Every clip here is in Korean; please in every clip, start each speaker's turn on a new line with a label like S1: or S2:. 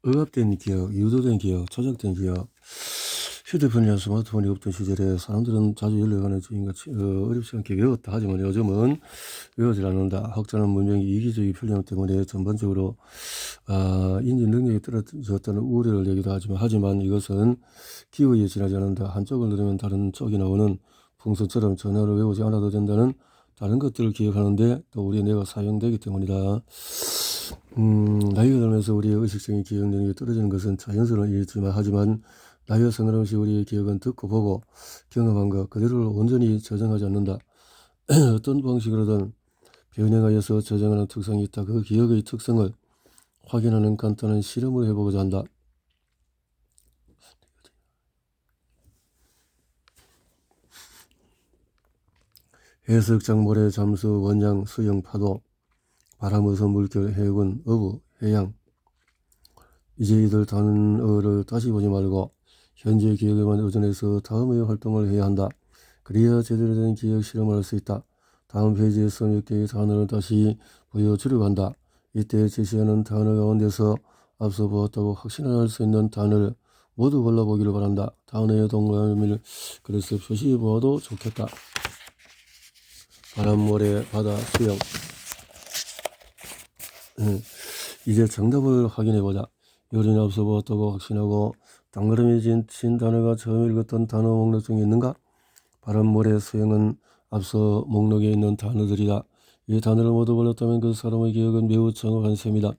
S1: 억압된 기억, 유도된 기억, 조작된 기억. 휴대폰이나 스마트폰이 없던 시절에 사람들은 자주 연락하는 주인같이 어렵지 않게 외웠다 하지만 요즘은 외우질 않는다. 확장한 문명이 이기적인 편리함 때문에 전반적으로 인지 능력이 떨어졌다는 우려를 얘기도 하지만 이것은 기억에 지나지 않는다. 한쪽을 누르면 다른 쪽이 나오는 풍선처럼 전화를 외우지 않아도 된다는 다른 것들을 기억하는데 또 우리의 뇌가 사용되기 때문이다. 나이가 들면서 우리의 의식적인 기억 능력이 떨어지는 것은 자연스러운 일이지만 하지만 나이가 상관없이 우리의 기억은 듣고 보고 경험한 것 그대로를 온전히 저장하지 않는다. 어떤 방식으로든 변형하여서 저장하는 특성이 있다. 그 기억의 특성을 확인하는 간단한 실험을 해보고자 한다. 해석장, 모래, 잠수, 원양, 수영, 파도, 바람, 어선, 물결, 해군, 어부, 해양. 이제 이들 단어를 다시 보지 말고 현재 기억에만 의존해서 다음의 활동을 해야 한다. 그래야 제대로 된 기억 실험을 할 수 있다. 다음 페이지에서 몇 개의 단어를 다시 보여주려고 한다. 이때 제시하는 단어 가운데서 앞서 보았다고 확신할 수 있는 단어를 모두 골라보기를 바란다. 단어의 동그라미를 그래서 표시해 보아도 좋겠다. 바람, 모래, 바다, 수영. 이제 정답을 확인해보자. 요리는 앞서 보았다고 확신하고 당그러미 친 단어가 처음 읽었던 단어 목록 중에 있는가? 바람, 모래, 수영은 앞서 목록에 있는 단어들이다. 이 단어를 모두 골랐다면 그 사람의 기억은 매우 정확한 셈이다.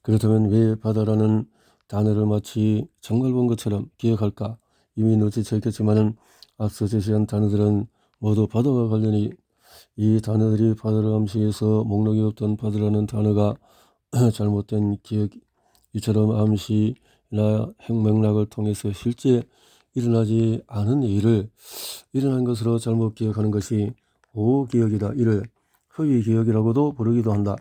S1: 그렇다면 왜 바다라는 단어를 마치 정말 본 것처럼 기억할까? 이미 눈치챘겠지만은 앞서 제시한 단어들은 모두 바다와 관련이 이 단어들이 바다를 암시해서 목록에 없던 바다라는 단어가 잘못된 기억 이처럼 암시나 핵맥락을 통해서 실제 일어나지 않은 일을 일어난 것으로 잘못 기억하는 것이 오기억이다. 이를 허위기억이라고도 부르기도 한다.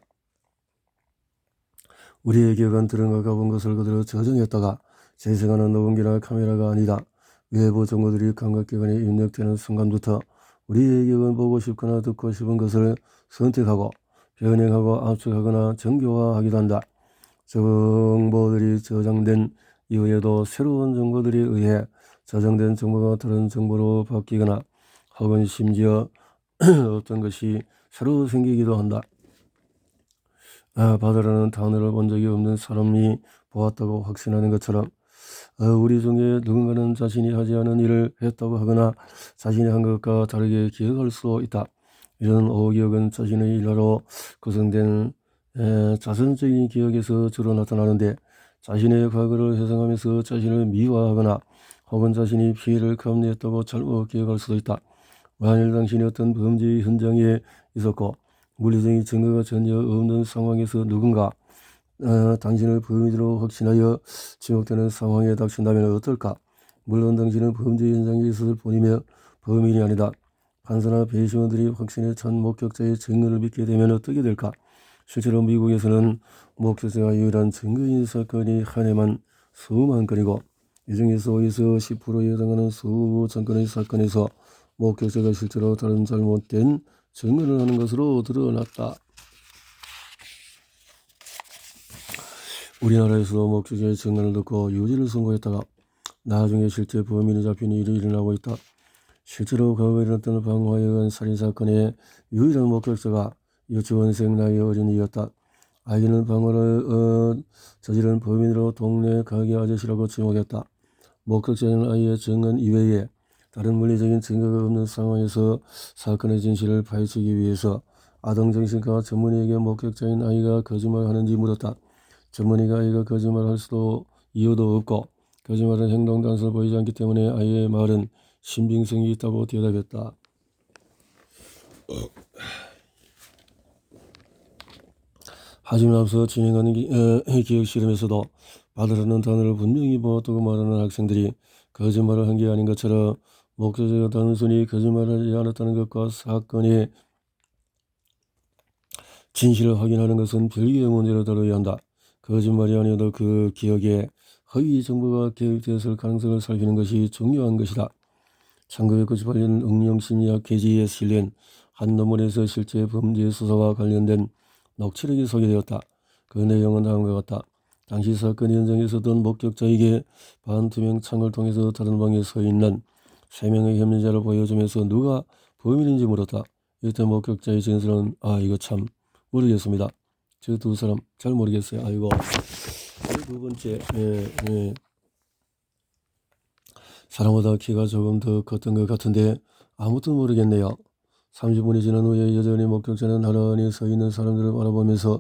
S1: 우리의 기억은 들은 가 본 것을 그대로 저장했다가 재생하는 녹음기나 카메라가 아니다. 외부 정보들이 감각기관에 입력되는 순간부터 우리의 기억은 보고 싶거나 듣고 싶은 것을 선택하고 변형하고 압축하거나 정교화하기도 한다. 정보들이 저장된 이후에도 새로운 정보들에 의해 저장된 정보가 다른 정보로 바뀌거나 혹은 심지어 어떤 것이 새로 생기기도 한다. 바다라는 단어를 본 적이 없는 사람이 보았다고 확신하는 것처럼 우리 중에 누군가는 자신이 하지 않은 일을 했다고 하거나 자신이 한 것과 다르게 기억할 수 있다. 이런 오기억은 자신의 일화로 구성된 자선적인 기억에서 주로 나타나는데 자신의 과거를 회상하면서 자신을 미화하거나 혹은 자신이 피해를 감내했다고 잘못 기억할 수도 있다. 만일 당신이 어떤 범죄의 현장에 있었고 물리적인 증거가 전혀 없는 상황에서 누군가 당신을 범인으로 확신하여 지목되는 상황에 닥친다면 어떨까? 물론 당신은 범죄 현장에 있을 뿐이며 범인이 아니다. 판사나 배심원들이 확신에 찬 목격자의 증언을 믿게 되면 어떻게 될까? 실제로 미국에서는 목격자가 유일한 증거인 사건이 한 해만 수만 건이고 이 중에서 5에서 10%에 해당하는 수천 건의 사건에서 목격자가 실제로 다른 잘못된 증언을 하는 것으로 드러났다. 우리나라에서도 목격자의 증언을 듣고 유죄를 선고했다가 나중에 실제 범인이 잡힌 일이 일어나고 있다. 실제로 과거에 일어났던 방화에 의한 살인사건의 유일한 목격자가 유치원생 나이의 어린이였다. 아이는 방화를 저지른 범인으로 동네 가게 아저씨라고 지목했다. 목격자는 아이의 증언 이외에 다른 물리적인 증거가 없는 상황에서 사건의 진실을 파헤치기 위해서 아동정신과 전문의에게 목격자인 아이가 거짓말하는지 물었다. 전문의가 아이가 거짓말할 수도 이유도 없고 거짓말은 행동 단서를 보이지 않기 때문에 아이의 말은 신빙성이 있다고 대답했다. 하지만 앞서 진행하는 기억 실험에서도 바다라는 단어를 분명히 보았다고 말하는 학생들이 거짓말을 한 게 아닌 것처럼 목격자가 단순히 거짓말을 하지 않았다는 것과 사건의 진실을 확인하는 것은 별개의 문제로 다뤄야 한다. 거짓말이 아니어도 그 기억에 허위 정보가 개입되었을 가능성을 살피는 것이 중요한 것이다. 1998년 응용심리학 계지에 실린 한 논문에서 실제 범죄 수사와 관련된 녹취록이 소개되었다. 그 내용은 다음과 같다. 당시 사건 현장에 있었던 목격자에게 반투명 창을 통해서 다른 방에 서 있는 3명의 혐의자를 보여주면서 누가 범인인지 물었다. 이때 목격자의 진술은 이거 참 모르겠습니다. 저 두 사람 잘 모르겠어요. 아이고. 두 번째, 사람보다 키가 조금 더 컸던 것 같은데 아무튼 모르겠네요. 30분이 지난 후에 여전히 목격자는 나란히 서 있는 사람들을 바라보면서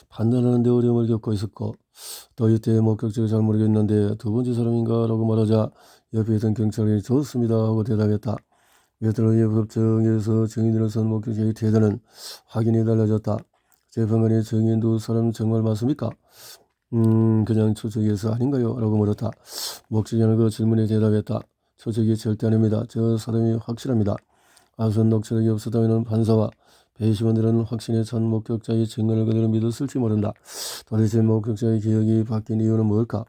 S1: 판단하는 데 어려움을 겪고 있었고, 또 이때 목격자가 잘 모르겠는데 두 번째 사람인가 라고 말하자 옆에 있던 경찰이 좋습니다 하고 대답했다. 몇 달 후에 법정에서 증인으로 선 목격자의 태도는 확인이 달라졌다. 재판관이 증인 두 사람 정말 맞습니까? 그냥 추측해서 아닌가요? 라고 물었다. 목격자는 그 질문에 대답했다. 추측이 절대 아닙니다. 저 사람이 확실합니다. 아선 녹취록이 없었다면 판사와 배심원들은 확신에 찬 목격자의 증언을 그대로 믿었을지 모른다. 도대체 목격자의 기억이 바뀐 이유는 뭘까?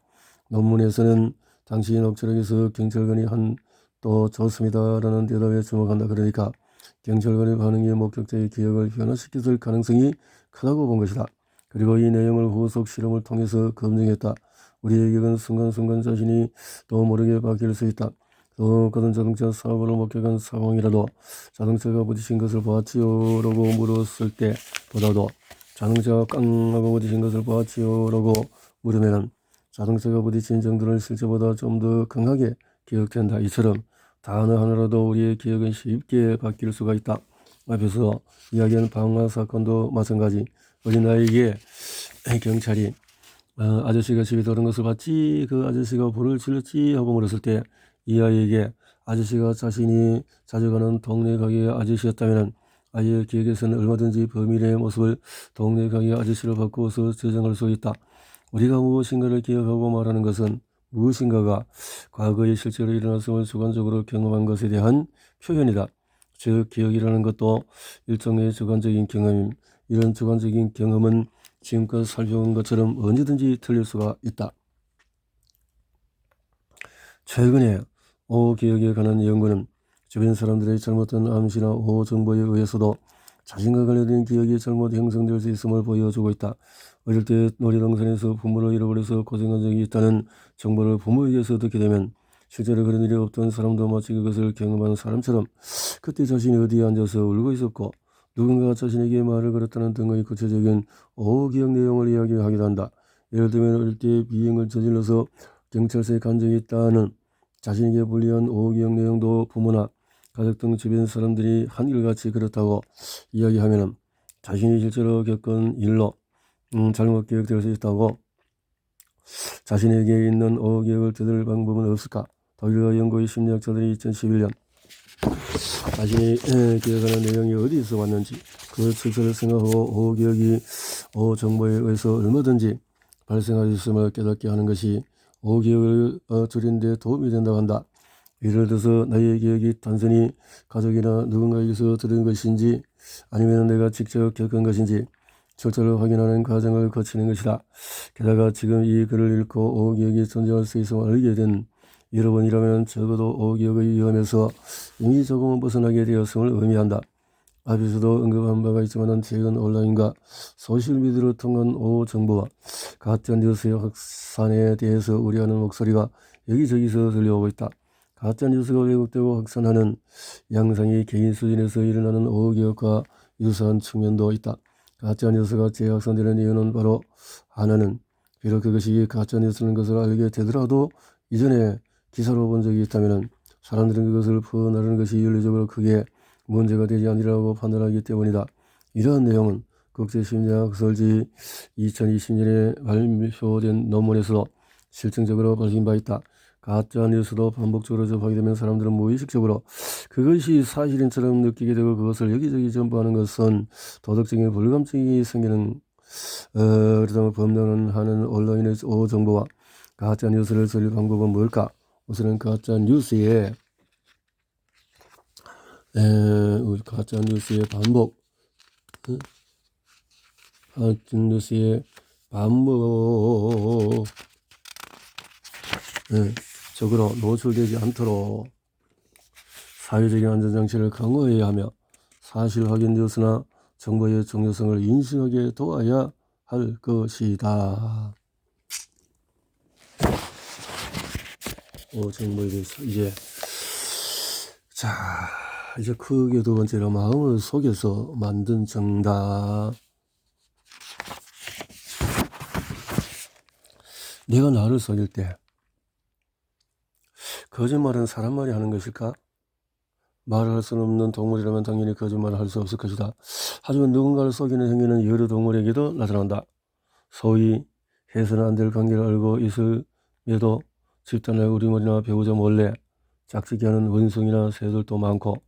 S1: 논문에서는 당시 녹취록에서 경찰관이 한 또 좋습니다 라는 대답에 주목한다. 그러니까 경찰관의 반응이 목격자의 기억을 변화시켰을 가능성이 크다고 본 것이다. 그리고 이 내용을 후속 실험을 통해서 검증했다. 우리의 기억은 순간순간 자신이 또 모르게 바뀔 수 있다. 똑같은 자동차 사고를 목격한 상황이라도 자동차가 부딪힌 것을 보았지요? 라고 물었을 때보다도 자동차가 깡 하고 부딪힌 것을 보았지요? 라고 물으면 자동차가 부딪힌 정도는 실제보다 좀 더 강하게 기억된다. 이처럼 단어 하나라도 우리의 기억은 쉽게 바뀔 수가 있다. 앞에서 이야기한 방화 사건도 마찬가지. 어린아이에게 경찰이 아저씨가 집에 들어온 것을 봤지? 그 아저씨가 불을 질렀지? 하고 물었을 때 이 아이에게 아저씨가 자신이 자주 가는 동네 가게의 아저씨였다면 아이의 기억에서는 얼마든지 범인의 모습을 동네 가게 아저씨로 바꾸어서 저장할 수 있다. 우리가 무엇인가를 기억하고 말하는 것은 무엇인가가 과거에 실제로 일어났음을 주관적으로 경험한 것에 대한 표현이다. 즉 기억이라는 것도 일종의 주관적인 경험임. 이런 주관적인 경험은 지금껏 살펴본 것처럼 언제든지 틀릴 수가 있다. 최근에 오기억에 관한 연구는 주변 사람들의 잘못된 암시나 오정보에 의해서도 자신과 관련된 기억이 잘못 형성될 수 있음을 보여주고 있다. 어릴 때 놀이동산에서 부모를 잃어버려서 고생한 적이 있다는 정보를 부모에게서 듣게 되면 실제로 그런 일이 없던 사람도 마치 그것을 경험한 사람처럼 그때 자신이 어디에 앉아서 울고 있었고 누군가 자신에게 말을 걸었다는 등의 구체적인 오기억 내용을 이야기하기도 한다. 예를 들면 어릴 때 비행을 저질러서 경찰서에 간 적이 있다는 자신에게 불리한 오기억 내용도 부모나 가족 등 주변 사람들이 한결같이 그렇다고 이야기하면 자신이 실제로 겪은 일로 잘못 기억될 수 있다고. 자신에게 있는 오기억을 되돌릴 방법은 없을까? 독일과 영국의 심리학자들이 2011년 자신이 기억하는 내용이 어디서 왔는지 그 출처를 생각하고 오기억이 오정보에 의해서 얼마든지 발생할 수 있음을 깨닫게 하는 것이 오기억을 줄이는 데 도움이 된다고 한다. 예를 들어서 나의 기억이 단순히 가족이나 누군가에게서 들은 것인지 아니면 내가 직접 겪은 것인지 출처를 확인하는 과정을 거치는 것이다. 게다가 지금 이 글을 읽고 오기억이 존재할 수 있음을 알게 된 여러분이라면 적어도 오기억의 위험에서 이미 조금은 벗어나게 되었음을 의미한다. 앞에서도 언급한 바가 있지만 최근 온라인과 소셜미디어를 통한 오정보와 가짜뉴스의 확산에 대해서 우려하는 목소리가 여기저기서 들려오고 있다. 가짜뉴스가 왜곡되고 확산하는 양상이 개인 수준에서 일어나는 오기억과 유사한 측면도 있다. 가짜뉴스가 재확산되는 이유는 바로 하나는 비록 그것이 가짜뉴스라는 것을 알게 되더라도 이전에 기사로 본 적이 있다면 사람들은 그것을 퍼나르는 것이 윤리적으로 크게 문제가 되지 않으리라고 판단하기 때문이다. 이러한 내용은 국제심리학 설지 2020년에 발표된 논문에서도 실증적으로 밝힌 바 있다. 가짜 뉴스도 반복적으로 접하게 되면 사람들은 무의식적으로 그것이 사실인처럼 느끼게 되고 그것을 여기저기 전파하는 것은 도덕적인 불감증이 생기는 그렇다면 범죄하는 온라인의 오정보와 가짜 뉴스를 줄일 방법은 뭘까? 우선은 가짜 뉴스의 반복, 가짜 뉴스의 반복, 적으로 노출되지 않도록 사회적인 안전장치를 강화해야 하며 사실 확인 뉴스나 정보의 중요성을 인식하게 도와야 할 것이다. 지금 뭐 이제 이제 크게 두 번째로 마음을 속여서 만든 정답. 내가 나를 속일 때 거짓말은 사람 말이 하는 것일까? 말을 할 수는 없는 동물이라면 당연히 거짓말을 할 수 없을 것이다. 하지만 누군가를 속이는 행위는 여러 동물에게도 나타난다. 소위 해서는 안 될 관계를 알고 있음에도 집단의 우리머리나 배우자 몰래 짝짓기 하는 원숭이나 새들도 많고,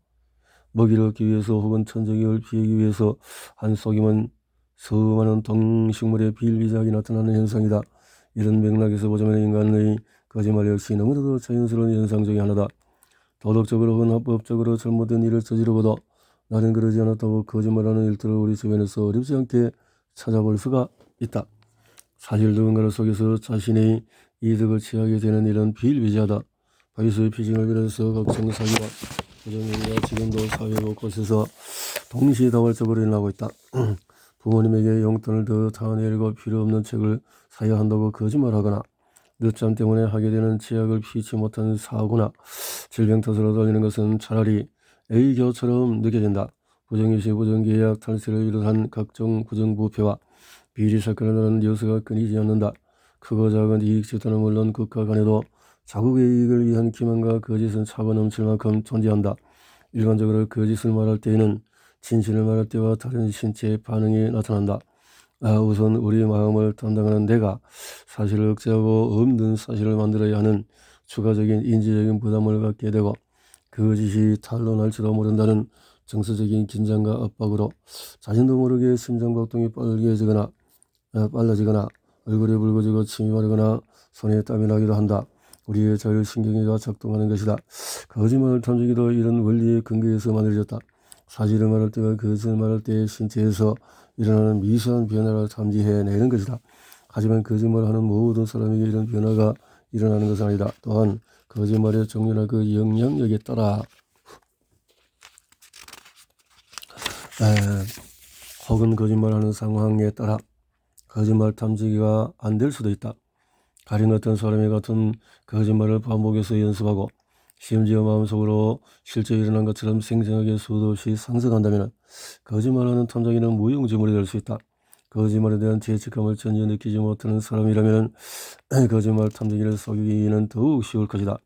S1: 먹이를 얻기 위해서 혹은 천적을 피하기 위해서 한 속임은 수많은 동식물의 비일비재하게 나타나는 현상이다. 이런 맥락에서 보자면 인간의 거짓말 역시 너무나도 자연스러운 현상 중의 하나다. 도덕적으로 혹은 합법적으로 잘못된 일을 저지르고도 나는 그러지 않았다고 거짓말하는 일들을 우리 주변에서 어렵지 않게 찾아볼 수가 있다. 사실 누군가를 속여서 자신의 이득을 취하게 되는 일은 비일비재하다. 바이스의 피싱을 비롯해서 각종 사기와 부정행위가 지금도 사회 곳곳에서 동시다발적으로 일어나고 있다. 부모님에게 용돈을 더 타내리고 필요 없는 책을 사야 한다고 거짓말하거나, 늦잠 때문에 하게 되는 제약을 피치 못한 사고나 질병 탓으로 돌리는 것은 차라리 A교처럼 느껴진다. 부정유시, 부정계약, 탈세를 비롯한 각종 부정부패와 비리 사건을 하는 뉴스가 끊이지 않는다. 크고 작은 이익 집단은 물론 국가 간에도 자국의 이익을 위한 기만과 거짓은 차고 넘칠 만큼 존재한다. 일반적으로 거짓을 말할 때에는 진실을 말할 때와 다른 신체의 반응이 나타난다. 우선 우리 마음을 담당하는 내가 사실을 억제하고 없는 사실을 만들어야 하는 추가적인 인지적인 부담을 갖게 되고, 거짓이 탄로날지도 모른다는 정서적인 긴장과 압박으로 자신도 모르게 심장박동이 빨라지거나 얼굴이 붉어지고 침이 마르거나 손에 땀이 나기도 한다. 우리의 자율신경계가 작동하는 것이다. 거짓말 탐지기도 이런 원리의 근거에서 만들어졌다. 사실을 말할 때와 거짓을 말할 때의 신체에서 일어나는 미세한 변화를 탐지해내는 것이다. 하지만 거짓말을 하는 모든 사람에게 이런 변화가 일어나는 것은 아니다. 또한 거짓말의 종류나 그 영향력에 따라 혹은 거짓말하는 상황에 따라 거짓말 탐지기가 안 될 수도 있다. 가령 어떤 사람이 같은 거짓말을 반복해서 연습하고 심지어 마음속으로 실제 일어난 것처럼 생생하게 수도 없이 상상한다면 거짓말하는 탐정이는 무용지물이 될 수 있다. 거짓말에 대한 죄책감을 전혀 느끼지 못하는 사람이라면 거짓말 탐정이를 속이기는 더욱 쉬울 것이다.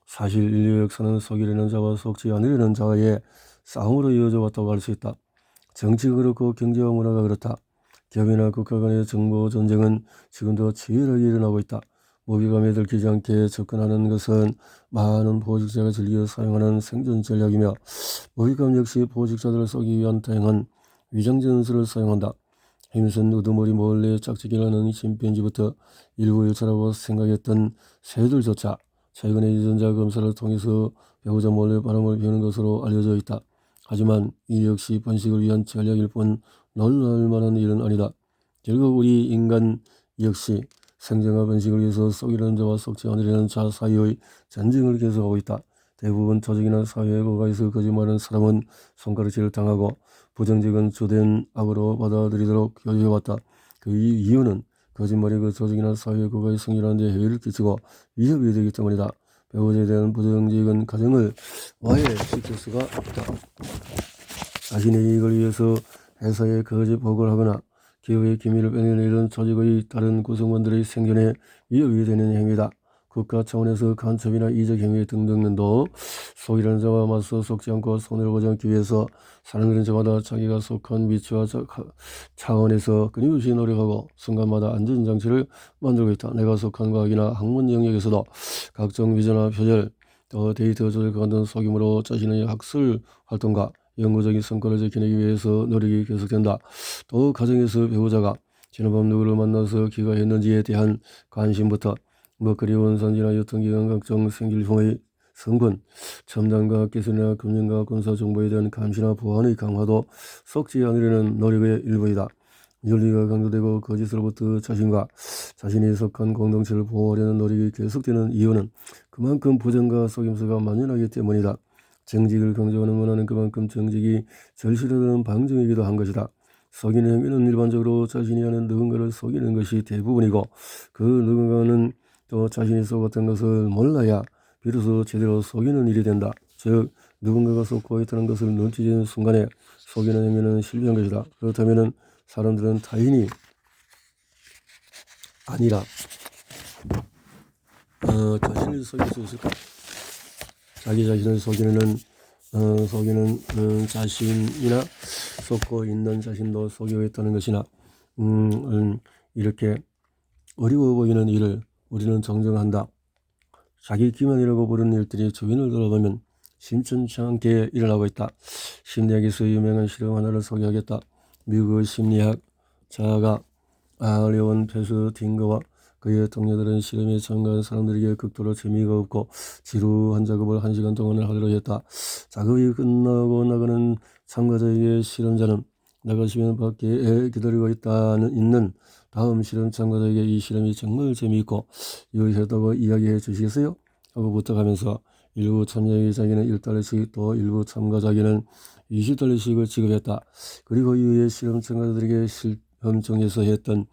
S1: 사실 인류 역사는 속이려는 자와 속지 않으려는 자의 싸움으로 이어져 왔다고 할 수 있다. 정치가 그렇고 경제와 문화가 그렇다. 기업이나 국가 간의 정보 전쟁은 지금도 치열하게 일어나고 있다. 모기감에 들키지 않게 접근하는 것은 많은 보직자가 즐겨 사용하는 생존 전략이며, 모기감 역시 보직자들을 쏘기 위한 다양한 위장전술을 사용한다. 힘센 우두머리 몰래 짝짓기를 하는 침팬지부터 일부 일처라고 생각했던 새들조차 최근에 유전자 검사를 통해서 배우자 몰래 바람을 피우는 것으로 알려져 있다. 하지만 이 역시 번식을 위한 전략일 뿐 놀랄 만한 일은 아니다. 결국 우리 인간 역시 생존과 번식을 위해서 속이려는 자와 속지 않으려는 자 사이의 전쟁을 계속하고 있다. 대부분 조직이나 사회에 고가에서 거짓말하는 사람은 손가락질을 당하고 부정적인 주된 악으로 받아들이도록 교육해왔다. 그 이유는 거짓말이 그 조직이나 사회에 고가에 승진하는 데 해를 끼치고 위협이 되기 때문이다. 배우자에 대한 부정적인 가정을 와해시킬 수가 없다. 자신의 이익을 위해서 회사에 거짓 보고를 하거나 기업의 기밀을 빼내는 일은 조직의 다른 구성원들의 생존에 위협이 되는 행위다. 국가 차원에서 간첩이나 이적 행위 등등도 속이려는 자와 맞서 속지 않고 손해를 보지 않기 위해서 사람들은 저마다 자기가 속한 위치와 차원에서 끊임없이 노력하고 순간마다 안전장치를 만들고 있다. 내가 속한 과학이나 학문 영역에서도 각종 위조나 표절, 또 데이터 조작 같은 속임으로 자신의 학술 활동과 연구적인 성과를 지켜내기 위해서 노력이 계속된다. 또 가정에서 배우자가 지난밤 누구를 만나서 귀가했는지에 대한 관심부터 먹거리 원산지나 유통기간 각종 생필품의 성분, 첨단과학 기술이나 금융과 군사 정보에 대한 감시나 보안의 강화도 속지 않으려는 노력의 일부이다. 윤리가 강조되고 거짓으로부터 자신과 자신이 속한 공동체를 보호하려는 노력이 계속되는 이유는 그만큼 부정과 속임수가 만연하기 때문이다. 정직을 강조하는 문화는 그만큼 정직이 절실하다는 방증이기도 한 것이다. 속이는 행위는 일반적으로 자신이 하는 누군가를 속이는 것이 대부분이고 그 누군가는 또 자신이 속았던 것을 몰라야 비로소 제대로 속이는 일이 된다. 즉 누군가가 속고 있다는 것을 눈치채는 순간에 속이는 행위는 실패한 것이다. 그렇다면 사람들은 타인이 아니라 자신을 속일 수 있을까? 자기 자신을 속이는 자신이나 속고 있는 자신도 속이고 있다는 것이나 이렇게 어려워 보이는 일을 우리는 정정한다. 자기 기만이라고 부르는 일들이 주변을 돌아보면 심천치 않게 일어나고 있다. 심리학에서 유명한 실험 하나를 소개하겠다. 미국 심리학자가 레온 페스팅거와 그의 동료들은 실험에 참가한 사람들에게 극도로 재미가 없고 지루한 작업을 1시간 동안 하도록 했다. 작업이 끝나고 나가는 참가자에게 실험자는 나가시면 밖에 기다리고 있는 다음 실험 참가자에게 이 실험이 정말 재미있고 유익했다고 이야기해 주시겠어요? 하고 부탁하면서 일부 참여자에게는 1달러씩 또 일부 참가자에게는 20달러씩을 지급했다. 그리고 이후에 실험 참가자들에게 실험 중에서 했던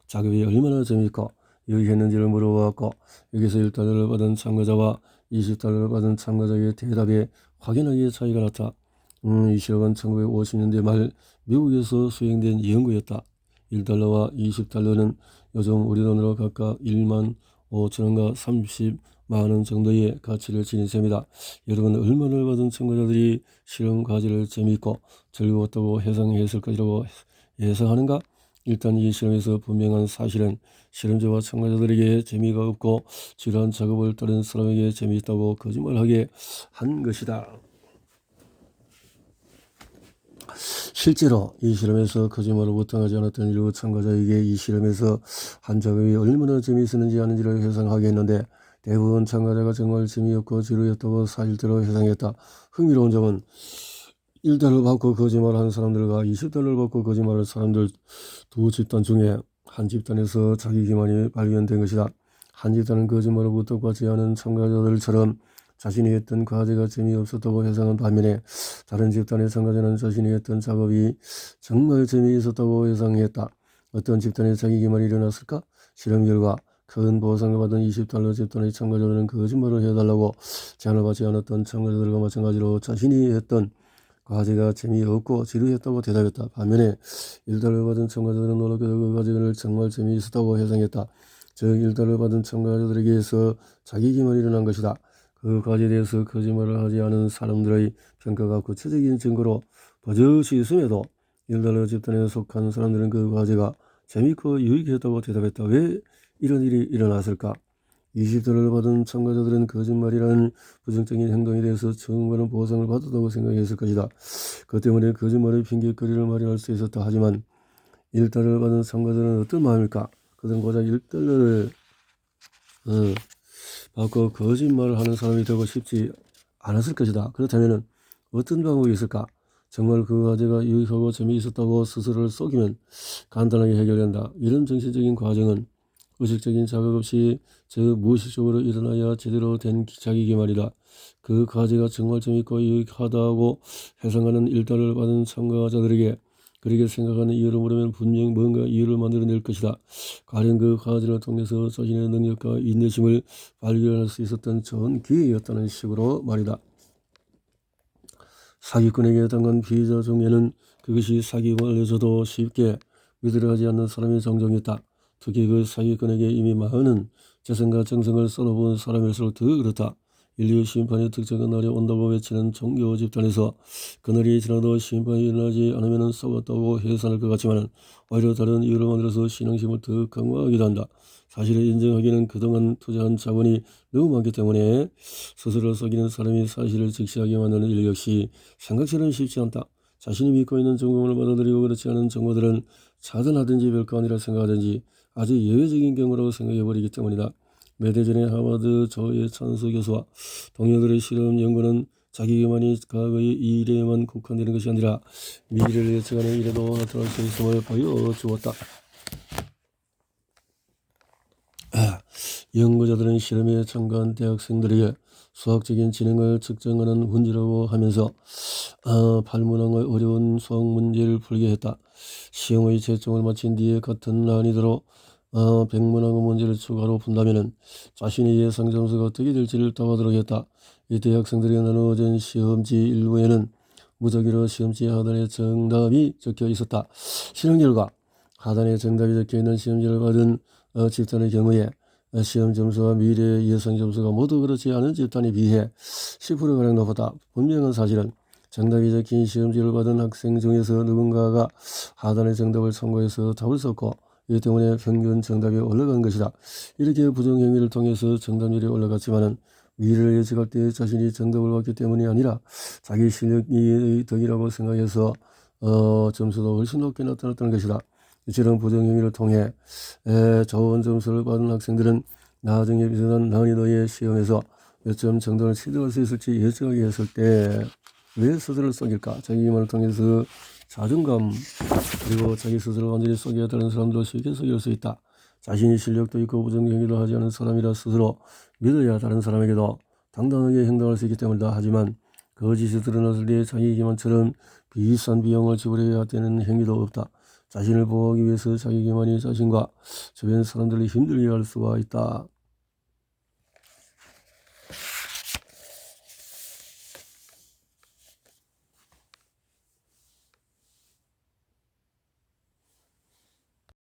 S1: 작업이 얼마나 재미있고 유익했는지를 물어보았고 여기서 1달러를 받은 참가자와 20달러를 받은 참가자의 대답에 확연하게 차이가 났다. 이 실험은 1950년대 말 미국에서 수행된 연구였다. 1달러와 20달러는 요즘 우리 돈으로 각각 1만 5천원과 30만원 정도의 가치를 지닌 셈이다. 여러분 얼마나 받은 참가자들이 실험 과제를 재미있고 즐거웠다고 해상했을 것이라고 예상하는가? 일단 이 실험에서 분명한 사실은 실험자와 참가자들에게 재미가 없고 지루한 작업을 따른 사람에게 재미있다고 거짓말하게 한 것이다. 실제로 이 실험에서 거짓말을 부탁하지 않았던 일부 참가자에게 이 실험에서 한 작업이 얼마나 재미있었는지 아는지를 회상하게 했는데 대부분 참가자가 정말 재미없고 지루했다고 사실대로 회상했다. 흥미로운 점은 1달러 받고 거짓말하는 사람들과 20달러를 받고 거짓말하는 사람들 두 집단 중에 한 집단에서 자기 기만이 발견된 것이다. 한 집단은 거짓말을 부탁받지 않은 참가자들처럼 자신이 했던 과제가 재미없었다고 회상한 반면에 다른 집단의 참가자는 자신이 했던 작업이 정말 재미있었다고 회상했다. 어떤 집단에 자기 기만이 일어났을까? 실험 결과 큰 보상을 받은 20달러 집단의 참가자들은 거짓말을 해달라고 제안을 받지 않았던 참가자들과 마찬가지로 자신이 했던 과제가 재미없고 지루했다고 대답했다. 반면에 1달러 받은 참가자들은 놀랍게도 그 과제를 정말 재미있었다고 회상했다. 즉 1달러 받은 참가자들에게서 자기 기만이 일어난 것이다. 그 과제에 대해서 거짓말을 하지 않은 사람들의 평가가 구체적인 증거로 버젓이 있음에도 1달러 집단에 속한 사람들은 그 과제가 재미있고 유익했다고 대답했다. 왜 이런 일이 일어났을까? 20달러를 받은 참가자들은 거짓말이라는 부정적인 행동에 대해서 정말은 보상을 받았다고 생각했을 것이다. 그 때문에 거짓말의 핑계거리를 마련할 수 있었다. 하지만 1달러를 받은 참가자는 어떤 마음일까? 그들은 고작 1달러를 받고 거짓말을 하는 사람이 되고 싶지 않았을 것이다. 그렇다면 어떤 방법이 있을까? 정말 그 과제가 유익하고 재미있었다고 스스로를 속이면 간단하게 해결된다. 이런 정신적인 과정은 의식적인 자극 없이 무의식적으로 일어나야 제대로 된 자기 기만이다. 그 과제가 정말 재밌고 유익하다고 해상하는 1달러를 받은 참가자들에게 그렇게 생각하는 이유를 물으면 분명 뭔가 이유를 만들어낼 것이다. 가령 그 과제를 통해서 자신의 능력과 인내심을 발견할 수 있었던 좋은 기회였다는 식으로 말이다. 사기꾼에게 당한 피해자 중에는 그것이 사기고 알려져도 쉽게 믿으려 하지 않는 사람이 종종 있다. 특히 그 사기꾼에게 이미 많은 재산과 정성을 쏟아부은 사람일수록 더 그렇다. 인류 심판의 특정한 날이 온다고 외치는 종교 집단에서 그날이 지나도 심판이 일어나지 않으면 썩었다고 해산할 것 같지만 오히려 다른 이유를 만들어서 신앙심을 더 강화하기도 한다. 사실을 인정하기는 그동안 투자한 자본이 너무 많기 때문에 스스로 속이는 사람이 사실을 직시하게 만드는 일 역시 생각처럼 쉽지 않다. 자신이 믿고 있는 정보를 받아들이고 그렇지 않은 정보들은 차단하든지 별거 아니라 생각하든지 아주 예외적인 경우라고 생각해버리기 때문이다. 몇 해 전에 하버드 조의 찬수 교수와 동료들의 실험 연구는 자기 기만이 과거의 일에만 국한되는 것이 아니라 미래를 예측하는 일에도 나타날 수 있음을 보여주었다. 연구자들은 실험에 참가한 대학생들에게 수학적인 지능을 측정하는 문제라고 하면서 팔문항의 어려운 수학 문제를 풀게 했다. 시험의 채점을 마친 뒤에 같은 난이도로 백문항의 문제를 추가로 푼다면은 자신의 예상 점수가 어떻게 될지를 답하도록 했다. 이때 학생들이 나누어진 시험지 일부에는 무작위로 시험지 하단에 정답이 적혀 있었다. 실험 결과 하단에 정답이 적혀 있는 시험지를 받은 집단의 경우에 시험 점수와 미래의 예상 점수가 모두 그렇지 않은 집단에 비해 10%가량 높았다. 분명한 사실은 정답이 적힌 시험지를 받은 학생 중에서 누군가가 하단의 정답을 참고해서 답을 썼고 이 때문에 평균 정답이 올라간 것이다. 이렇게 부정행위를 통해서 정답률이 올라갔지만은 미래를 예측할 때 자신이 정답을 받기 때문이 아니라 자기 실력의 덕이라고 생각해서 점수도 훨씬 높게 나타났다는 것이다. 이처럼 부정행위를 통해 좋은 점수를 받은 학생들은 나중에 비슷한 난이도의 시험에서 몇 점 정도를 취득할 수 있을지 예측하게 했을 때 왜 스스로를 속일까? 자기 기만을 통해서 자존감 그리고 자기 스스로를 완전히 속여 다른 사람들을 쉽게 속일 수 있다. 자신이 실력도 있고 부정행위도 하지 않은 사람이라 스스로 믿어야 다른 사람에게도 당당하게 행동할 수 있기 때문이다. 하지만 거짓이 드러났을 때 자기 기만처럼 비싼 비용을 지불해야 되는 행위도 없다. 자신을 보호하기 위해서 자기 기만이 자신과 주변 사람들을 힘들게 할 수가 있다.